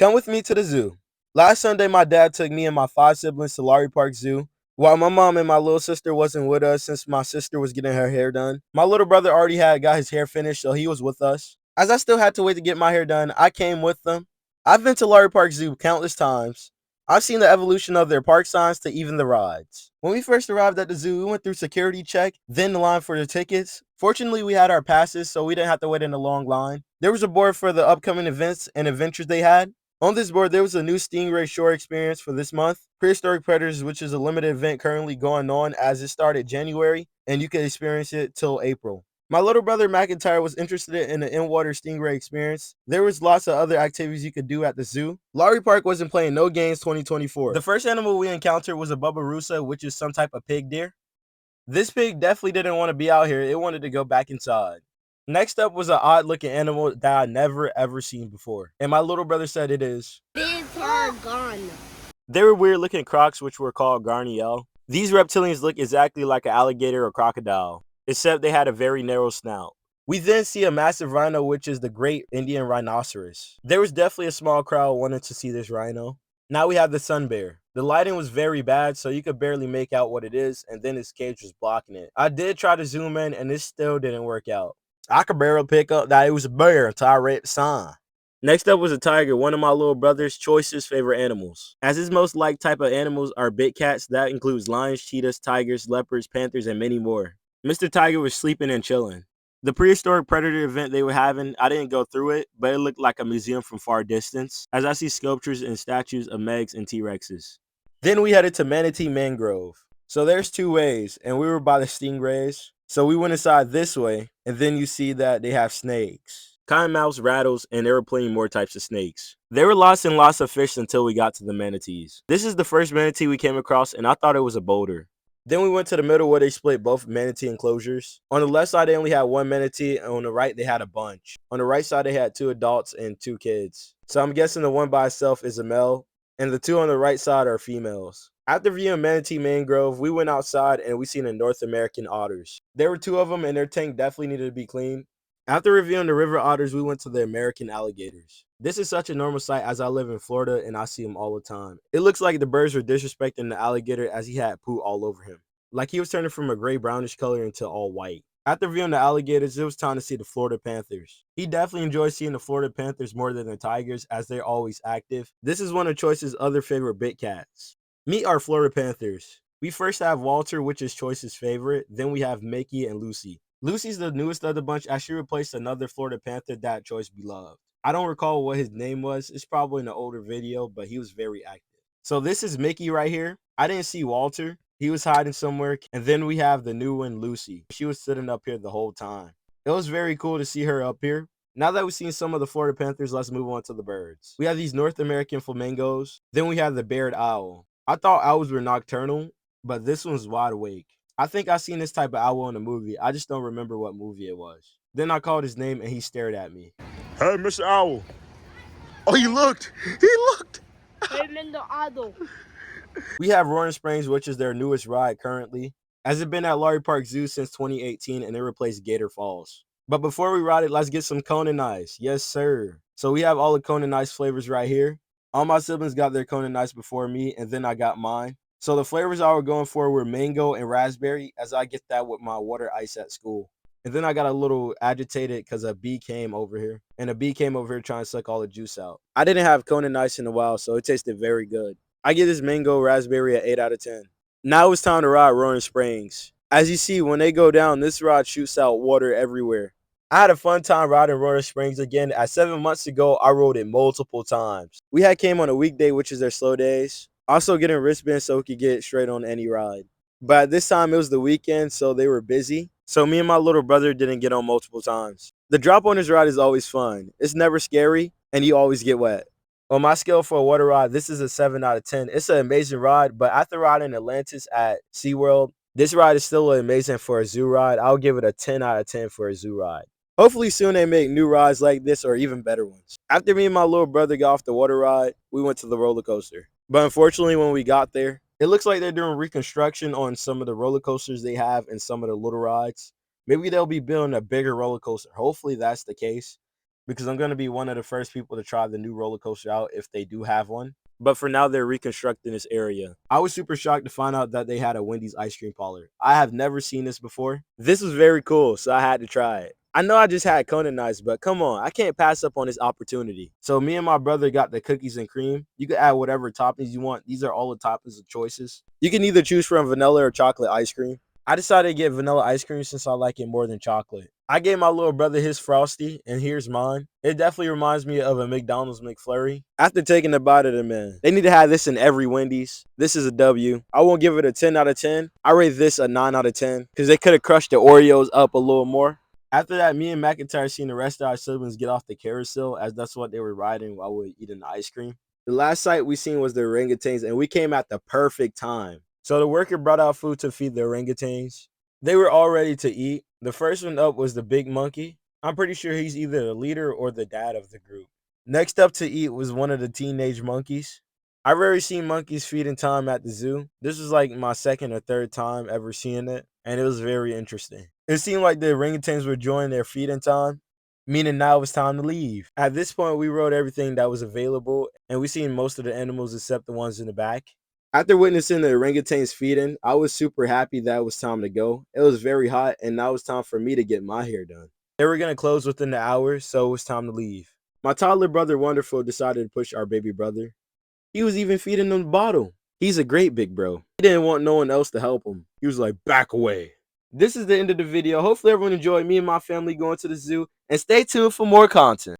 Come with me to the zoo. Last Sunday, my dad took me and my 5 siblings to Lowry Park Zoo. While my mom and my little sister wasn't with us since my sister was getting her hair done. My little brother already had got his hair finished, so he was with us. As I still had to wait to get my hair done, I came with them. I've been to Lowry Park Zoo countless times. I've seen the evolution of their park signs to even the rides. When we first arrived at the zoo, we went through security check, then the line for the tickets. Fortunately, we had our passes, so we didn't have to wait in a long line. There was a board for the upcoming events and adventures they had. On this board, there was a new Stingray Shore experience for this month. Prehistoric Predators, which is a limited event currently going on as it started January, and you can experience it till April. My little brother McIntyre was interested in the in-water stingray experience. There was lots of other activities you could do at the zoo. Lowry Park wasn't playing no games 2024. The first animal we encountered was a Bubbarusa, which is some type of pig deer. This pig definitely didn't want to be out here. It wanted to go back inside. Next up was an odd-looking animal that I never ever seen before, and my little brother said it is. These are gone. They were weird-looking crocs, which were called Garniel. These reptilians look exactly like an alligator or crocodile, except they had a very narrow snout. We then see a massive rhino, which is the great Indian rhinoceros. There was definitely a small crowd wanting to see this rhino. Now we have the sun bear. The lighting was very bad, so you could barely make out what it is, and then his cage was blocking it. I did try to zoom in, and it still didn't work out. I could barely pick up that it was a bear until I read the sign. Next up was a tiger, one of my little brother's choicest favorite animals. As his most liked type of animals are big cats, that includes lions, cheetahs, tigers, leopards, panthers, and many more. Mr. Tiger was sleeping and chilling. The prehistoric predator event they were having, I didn't go through it, but it looked like a museum from far distance, as I see sculptures and statues of Megs and T-Rexes. Then we headed to Manatee Mangrove. So there's two ways, and we were by the stingrays. So we went inside this way, and then you see that they have snakes. Cottonmouths, rattles, and there were plenty more types of snakes. There were lots and lots of fish until we got to the manatees. This is the first manatee we came across, and I thought it was a boulder. Then we went to the middle where they split both manatee enclosures. On the left side, they only had one manatee, and on the right, they had a bunch. On the right side, they had 2 adults and 2 kids. So I'm guessing the one by itself is a male, and the 2 on the right side are females. After viewing Manatee Mangrove, we went outside and we seen the North American otters. There were 2 of them, and their tank definitely needed to be cleaned. After reviewing the river otters, we went to the American alligators. This is such a normal sight as I live in Florida and I see them all the time. It looks like the birds were disrespecting the alligator as he had poo all over him. Like he was turning from a gray brownish color into all white. After viewing the alligators, it was time to see the Florida Panthers. He definitely enjoys seeing the Florida Panthers more than the Tigers as they're always active. This is one of Choice's other favorite big cats. Meet our Florida Panthers. We first have Walter, which is Choice's favorite. Then we have Mickey and Lucy. Lucy's the newest of the bunch as she replaced another Florida Panther that Choice beloved. I don't recall what his name was. It's probably in an older video, but he was very active. So this is Mickey right here. I didn't see Walter. He was hiding somewhere. And then we have the new one, Lucy. She was sitting up here the whole time. It was very cool to see her up here. Now that we've seen some of the Florida Panthers, let's move on to the birds. We have these North American flamingos. Then we have the barred owl. I thought owls were nocturnal, but this one's wide awake. I think I've seen this type of owl in a movie. I just don't remember what movie it was. Then I called his name and he stared at me. Hey, Mr. Owl. Oh, he looked. He looked. Hey, Mr. Owl. We have Roaring Springs, which is their newest ride currently. Has it been at Lowry Park Zoo since 2018 and it replaced Gator Falls. But before we ride it, let's get some Conan Ice. Yes, sir. So we have all the Conan Ice flavors right here. All my siblings got their Conan Ice before me, and then I got mine. So the flavors I was going for were mango and raspberry, as I get that with my water ice at school. And then I got a little agitated because a bee came over here. And a bee came over here trying to suck all the juice out. I didn't have Conan Ice in a while, so it tasted very good. I give this mango raspberry an 8 out of 10. Now it's time to ride Roaring Springs. As you see, when they go down, this ride shoots out water everywhere. I had a fun time riding Roaring Springs again. As 7 months ago, I rode it multiple times. We had came on a weekday, which is their slow days. Also getting wristbands so we could get straight on any ride. But this time it was the weekend, so they were busy. So me and my little brother didn't get on multiple times. The drop on this ride is always fun. It's never scary, and you always get wet. On my scale for a water ride, this is a 7 out of 10. It's an amazing ride, but after riding Atlantis at SeaWorld, this ride is still amazing for a zoo ride. I'll give it a 10 out of 10 for a zoo ride. Hopefully soon they make new rides like this or even better ones. After me and my little brother got off the water ride, we went to the roller coaster. But unfortunately, when we got there, it looks like they're doing reconstruction on some of the roller coasters they have and some of the little rides. Maybe they'll be building a bigger roller coaster. Hopefully that's the case. because I'm going to be one of the first people to try the new roller coaster out if they do have one. But for now, they're reconstructing this area. I was super shocked to find out that they had a Wendy's ice cream parlor. I have never seen this before. This was very cool, so I had to try it. I know I just had Conan Ice, but come on, I can't pass up on this opportunity. So me and my brother got the cookies and cream. You can add whatever toppings you want. These are all the toppings of choices. You can either choose from vanilla or chocolate ice cream. I decided to get vanilla ice cream since I like it more than chocolate. I gave my little brother his Frosty, and here's mine. It definitely reminds me of a McDonald's McFlurry. After taking a bite of it, man, they need to have this in every Wendy's. This is a W. I won't give it a 10 out of 10. I rate this a 9 out of 10 because they could have crushed the Oreos up a little more. After that, me and McIntyre seen the rest of our siblings get off the carousel as that's what they were riding while we were eating the ice cream. The last sight we seen was the orangutans, and we came at the perfect time. So the worker brought out food to feed the orangutans. They were all ready to eat. The first one up was the big monkey. I'm pretty sure he's either the leader or the dad of the group. Next up to eat was one of the teenage monkeys. I've already seen monkeys feeding time at the zoo. This was like my second or third time ever seeing it, and it was very interesting. It seemed like the orangutans were enjoying their feeding time, meaning now it was time to leave. At this point, we rode everything that was available, and we seen most of the animals except the ones in the back. After witnessing the orangutans feeding, I was super happy that it was time to go. It was very hot, and now it's time for me to get my hair done. They were going to close within the hour, so it was time to leave. My toddler brother Wonderful decided to push our baby brother. He was even feeding them the bottle. He's a great big bro. He didn't want no one else to help him. He was like, back away. This is the end of the video. Hopefully everyone enjoyed me and my family going to the zoo, and stay tuned for more content.